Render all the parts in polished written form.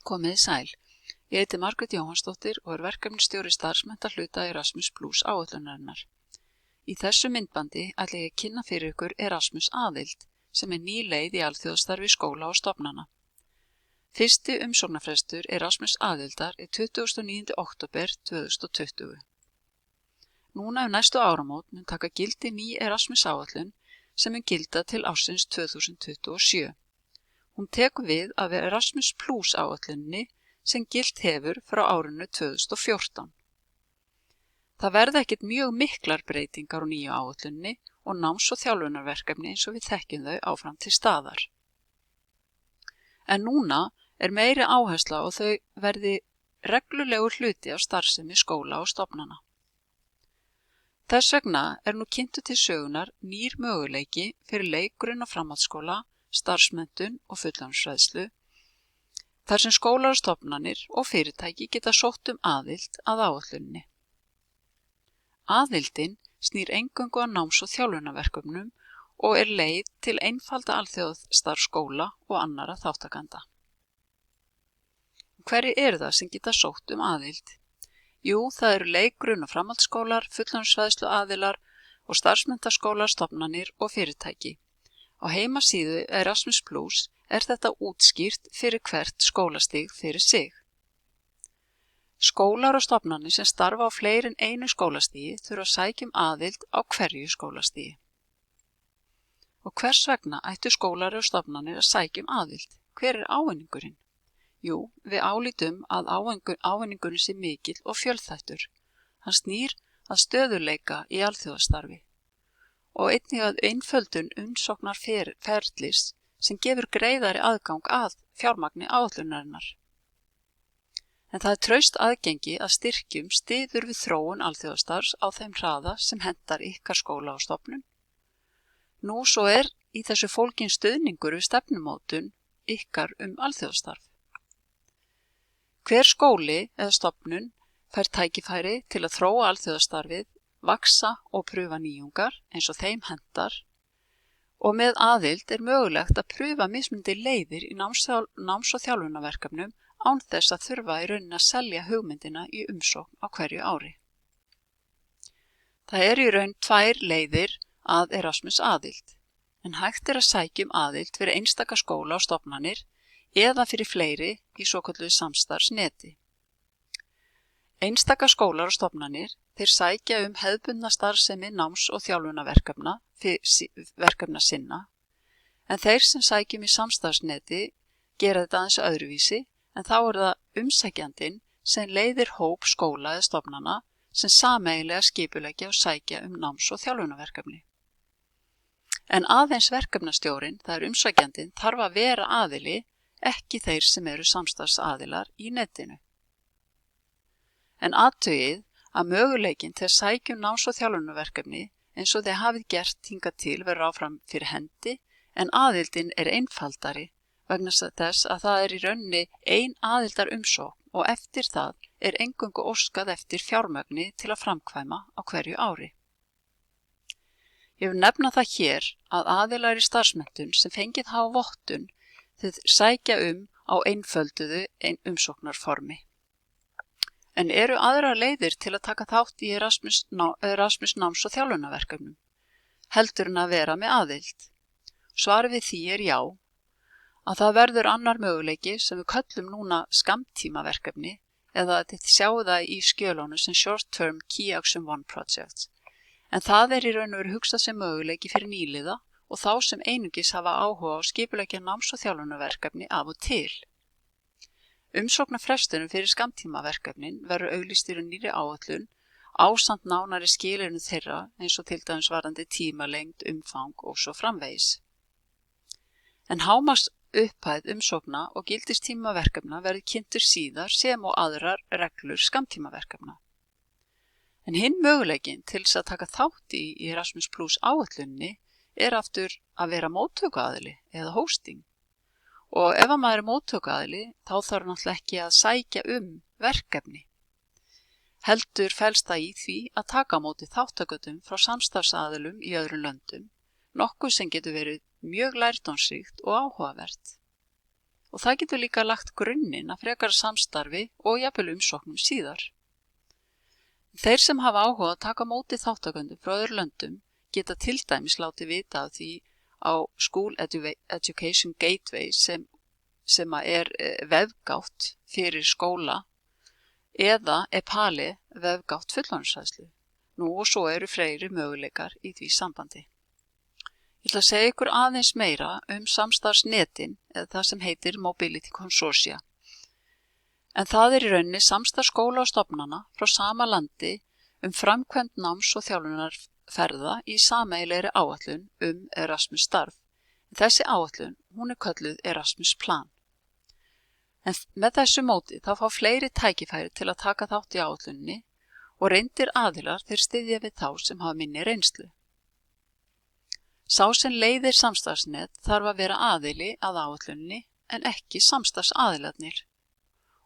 Komiði sæl. Ég heiti Margrét Jóhannsdóttir og verkefnisstjóri starfsmenntahluta Erasmus+ áætlunarinnar. Í þessu myndbandi ætla ég að kynna fyrir ykkur Erasmus aðild, sem ný leið í alþjóðastarfi skóla og stofnana. Fyrsti umsóknarfrestur Erasmus aðildar 29. október 2020. Núna næstu áramót mun taka gildi ný Erasmus áætlun sem mun gilda til ársins 2027. Hún tekur við af Erasmus+ áætluninni sem gilt hefur frá árinu 2014. Það verða ekkert mjög miklar breytingar á nýju áætluninni og náms- og þjálfunarverkefni eins og við þekkjum þau áfram til staðar. En núna meiri áhersla og þau verði reglulegur hluti af starfsemi skóla og stofnana. Þess vegna nú kynntur til sögunar nýr möguleiki fyrir leikgrunn- og framhaldsskóla, starfsmenntun og fullorðinsfræðslu, þar sem skólar og stofnanir og fyrirtæki geta sótt aðild að áætluninni. Aðildin snýr eingöngu að náms- og þjálfunarverkefnum og leið til einfalda alþjóðastarfs skóla og annarra þátttakenda. Hverjir eru það sem geta sótt aðild? Jú, það eru leikgrunn- og framhaldsskólar, fullorðinsfræðslu aðilar og starfsmenntaskólar, stofnanir og fyrirtæki. Á heimasíðu Erasmus+ þetta útskýrt fyrir hvert skólastig fyrir sig. Skólar og stofnanir sem starfa á fleiri en einu skólastigi þurfa að sækja aðild á hverju skólastigi. Og hvers vegna ættu skólar og stofnanir að sækja aðild? Hver ávinningurinn? Jú, við álítum að ávinningurinn sé mikill og fjölþættur. Hann snýr að stöðugleika í alþjóðastarfi og einnig að einföldun umsóknarferlis sem gefur greiðari aðgang að fjármagni áætlunarinnar. En það traust aðgengi að styrkjum styður við þróun alþjóðastarfs á þeim hraða sem hentar ykkar skóla og stofnun. Nú svo í þessu fólginn stuðningur við stefnumótun ykkar alþjóðastarf. Hver skóli eða stofnun fær tækifæri til að þróa alþjóðastarfið, vaksa og prufa nýjungar eins og þeim hentar og með aðild mögulegt að prufa mismunandi leiðir í náms- og þjálfunarverkefnum án þess að þurfa í rauninni að selja hugmyndina í umsókn á hverju ári. Það í raun tvær leiðir að Erasmus aðild, en hægt að sækja aðild fyrir einstaka skóla og stofnanir eða fyrir fleiri í svokölluðu samstarfsneti. Einstaka skólar og stofnanir þeir sækja hefðbundna starfsemi náms- og þjálfunarverkefna sinna, en þeir sem sækja í samstarfsneti gera þetta aðeins öðruvísi, en þá það umsækjandinn sem leiðir hóp skóla eða stofnana sem sameiginlega skipuleggja og sækja náms- og þjálfunarverkefni. En aðeins verkefnastjórinn, það umsækjandinn, þarf að vera aðili, ekki þeir sem eru samstarfsaðilar í netinu. En athugið að möguleikinn til að sækja náms- og þjálfunarverkefni eins og þið hafið gert hingað til verður áfram fyrir hendi, en aðildin einfaldari vegna þess að það í rauninni ein aðildarumsókn og eftir það eingöngu óskað eftir fjármagni til að framkvæma á hverju ári. Ég vil nefna það hér að aðilar í starfsmenntun sem fengið hafa vottun þið sækja á einfölduðu umsóknarformi. En eru aðrar leiðir til að taka þátt í Erasmus náms- og þjálfunarverkefnum, heldur en að vera með aðild? Svarið við því já, að það verður annar möguleiki sem við köllum núna skammtímaverkefni eða þið sjáu það í skjölunum sem Short Term Key Action 1 Projects. En það í raun og veru hugsað sem möguleiki fyrir nýliða og þá sem einungis hafa áhuga á skipuleggja náms- og þjálfunarverkefni af og til. Umsóknarfresturinn fyrir skammtímaverkefnin verður auglýstur í nýrri áætlun ásamt nánari skilyrðum þeirra eins og til dæmis varðandi tímalengd, umfang og svo framvegis. En hámarks upphæð umsókna og gildistíma verkefna verður kynntur síðar sem og aðrar reglur skammtímaverkefna. En hinn möguleikinn til þess að taka þátt í Erasmus+ áætlunni aftur að vera móttökuaðili eða hosting. Og ef maður móttökuaðili þá þarf náttúrulega ekki að sækja verkefni. Heldur felst það í því að taka á móti þátttakendur frá samstarfsaðilum í öðrum löndum, nokkuð sem getur verið mjög lærdómsríkt og áhugavert. og það getur líka lagt grunninn að frekara samstarfi og jafnvel umsóknum síðar. Þeir sem hafa áhuga að taka á móti þáttakendum frá öðrum löndum geta til dæmis látið vita af því á School Education Gateway sem er vefgátt fyrir skóla eða EPALE vefgátt fullorðinsfræðslu. Nú og svo eru fleiri möguleikar í því sambandi. Ég ætla að segja ykkur aðeins meira samstarfsnetin eða það sem heitir Mobility Consortia. En það í rauninni samstarf skóla og stofnana frá sama landi framkvæmd náms- og þjálfunarferða í sameiginlegri áætlun Erasmus starf. Þessi áætlun, hún kölluð Erasmus Plan. En með þessu móti þá fá fleiri tækifæri til að taka þátt í áætlunni og reyndir aðilar þeir styðja við þá sem hafa minni reynslu. Sá sem leiðir samstarfsnet þarf að vera aðili að áætlunni en ekki samstarfsaðilarnir.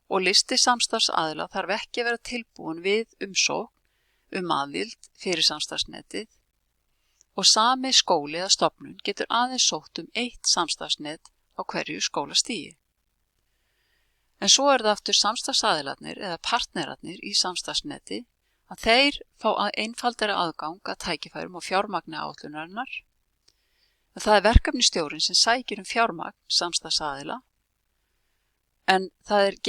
Og listi samstarfsaðila þarf ekki að vera tilbúin við umsókn aðild fyrir samstarfsnetið og sami skóli eða stofnun getur aðeins sótt eitt samstarfsnet á hverju skólastigi. En svo það aftur samstarfsaðilarnir eða partnerarnir í samstarfsneti að þeir fá einfaldari aðgang að tækifærum og fjármagni áætlunarinnar. Það verkefnisstjórinn sem sækir fjármagn samstarfsaðila en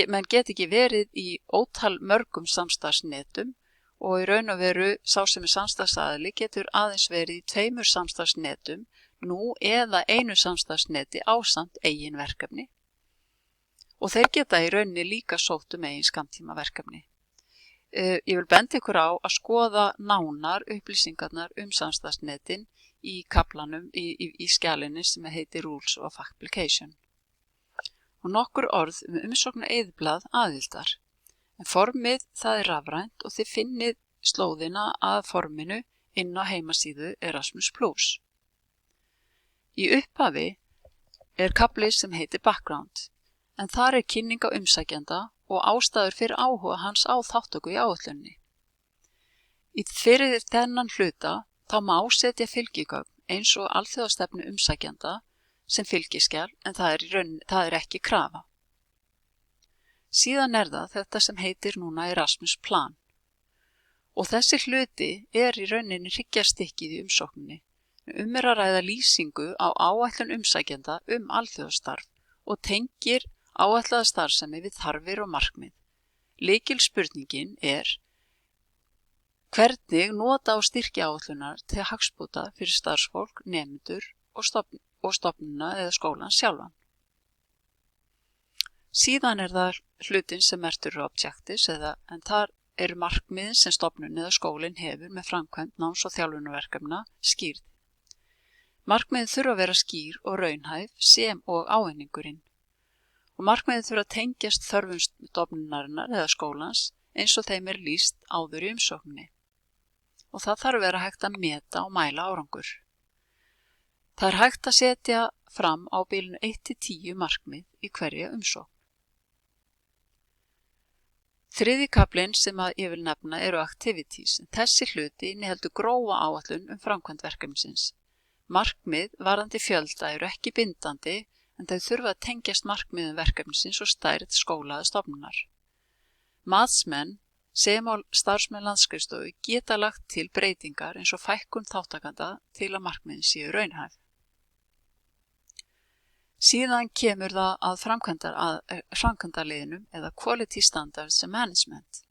menn get ekki verið í ótal mörgum samstarfsnetum og í raun og veru sá sem samstarfsaðili getur aðeins verið í 2 samstarfsnetum nú eða 1 samstarfsneti ásamt eigin verkefni. Og þeir geta í rauninni líka sótt eigin skammtímaverkefni. Ég vil benda ykkur á að skoða nánar upplýsingarnar samstarfsnetin í kaflanum í skjalinu sem heitir Rules of Application. Og nokkur orð umsóknareyðublað aðildar. En formið það rafrænt og þið finnið slóðina að forminu inn á heimasíðu Erasmus+. Í upphafi kafli sem heitir Background, en þar kynning á umsækjanda og ástæður fyrir áhuga hans á þátttöku í áætlunni. Fyrir þennan hluta þá má setja fylgigögn eins og alþjóðastefnu umsækjanda sem fylgiskjal en það ekki krafa. Síðan það þetta sem heitir núna Erasmus Plan. Og þessi hluti í rauninni hryggjarstykkið í umsókninni. Að ræða lýsingu á áætlun umsækjanda alþjóðastarf og tengir áætlaða starfsemi við þarfir og markmið. Lykilspurningin hvernig nota og styrkja áætlunar til hagsbóta fyrir starfsfólk, nemendur og stofnunina eða skólan sjálfan. Síðan það hlutin sem merktur objectives en þar markmiðin sem stofnun eða skólinn hefur með framkvæmd náms- og þjálfunarverkefna skýrð. Markmiðin þurfa að vera skýr og raunhæf sem og ávinningurinn. Og markmiðin þurfa að tengjast þörfum stofnunarinnar eða skólans eins og þeim lýst áður í umsókninni. Og það þarf að vera hægt að meta og mæla árangur. Það hægt að setja fram á bilinu 1-10 markmið í hverja umsókn. Þriðji kaflinn sem ég vil nefna activities. Þessi hluti inniheldur grófa áætlun framkvæmd verkefnisins. Markmið varðandi fjölda ekki bindandi en þau þurfa að tengjast markmiðum verkefnisins og stærð skóla eða stofnunar. Matsmenn sem á starfsmenn landsskrifstofu geta lagt til breytingar eins og fækkun þáttakenda til að markmiðin séu raunhæf. Síðan kemur það að framkvæmdarliðinum eða Quality Standards and Management.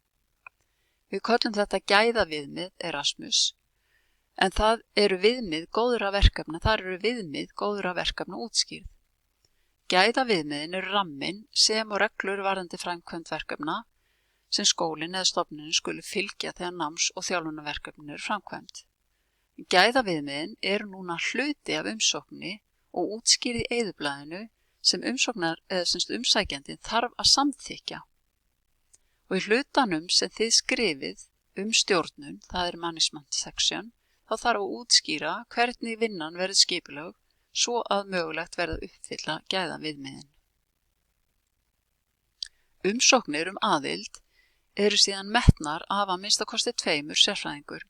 Við köllum þetta gæðaviðmið Erasmus, en það viðmið góðra verkefna útskýrð. Gæðaviðmiðin ramminn sem og reglur varðandi framkvæmd verkefna sem skólinn eða stofnunin skuli fylgja þegar náms- og þjálfunarverkefni framkvæmd. Gæðaviðmiðin núna hluti af umsókninni og útskýrð í eyðublaðinu sem umsækjandinn þarf að samþykkja. Og í hlutanum sem þið skrifið stjórnun, það Management Section, þá þarf að útskýra hvernig vinnan verður skipulögð svo að mögulegt verða uppfylla gæðaviðmiðin. Umsóknir aðild síðan metnar af að minnsta kosti 2 sérfræðingur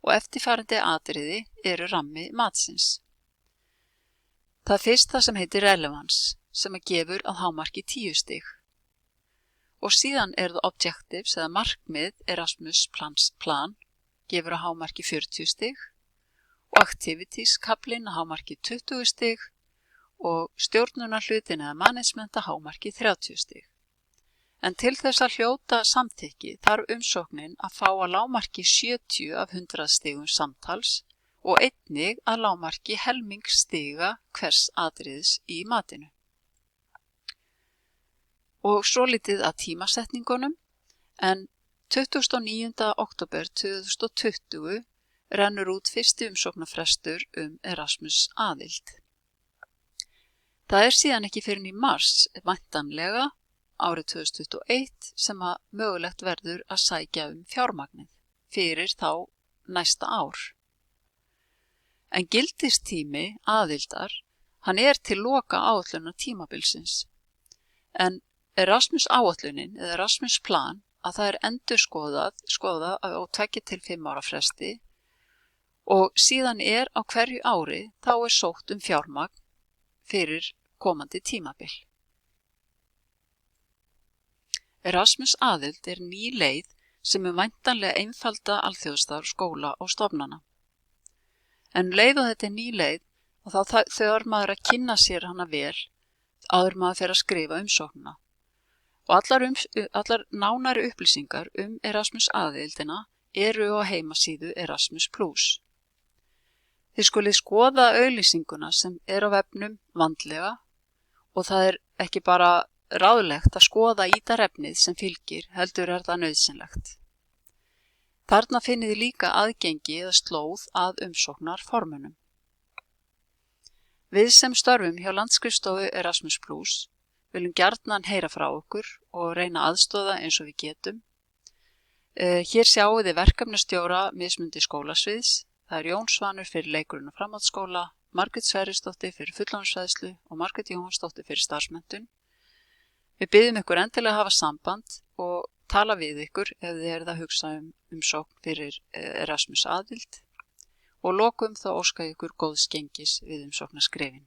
og eftirfarandi atriði rammi matsins. Það fyrsta sem heitir relevance, sem að gefur að hámarki 10 stig. Og síðan það objectives eða markmið Erasmus plan gefur að hámarki 40 stig og activities kaplinn að hámarki 20 stig og stjórnunarhlutin eða management að hámarki 30 stig. En til þess að hljóta samþykki þarf umsóknin að fá að lágmarki 70 af 100 stigum samtals og einnig að lágmarki helming stiga hvers atriðis í matinu. Og svo litið að tímasetningunum, en 29. október 2020 rennur út fyrsti umsóknarfrestur Erasmus aðild. Það síðan ekki fyrr en í mars, væntanlega árið 2021, sem að mögulegt verður að sækja fjármagnið fyrir þá næsta ár. En gildistími aðildar, hann til loka áætlunar tímabilsins. En Erasmus áætlunin eða Erasmus plan að það endurskoðað á 2 til 5 ára fresti og síðan á hverju ári þá sótt fjármagn fyrir komandi tímabil. Erasmus aðild ný leið sem væntanlega einfalda alþjóðastarf skóla og stofnana. En leið og þetta ný leið og þá þarf maður að kynna sér hana vel áður maður fer að skrifa umsóknina. Og allar nánari upplýsingar Erasmus aðildina á heimasíðu Erasmus+. Þið skulið skoða auglýsinguna sem á vefnum vandlega og það ekki bara ráðlegt að skoða ítarefnið sem fylgir, heldur það nauðsynlegt. Þarna finnið þið líka aðgengi eða slóð að umsóknarformunum. Við sem störfum hjá Landsskrifstofu Erasmus+ viljum gjarnan heyra frá okkur og reyna aðstoða eins og við getum. Hér sjáum við verkefnastjóra mismundi skólasviðs. Það Jón Svanur fyrir leikurinn og framhaldsskóla, Margrét Sverrisdóttir fyrir fullorðinsfræðslu og Margrét Jóhannsdóttir fyrir starfsmenntun. Við biðjum ykkur endilega að hafa samband og tala við ykkur ef þið eruð að hugsa umsókn fyrir Erasmus aðild og lokum þá óska ykkur góðs gengis við umsóknarskrifin.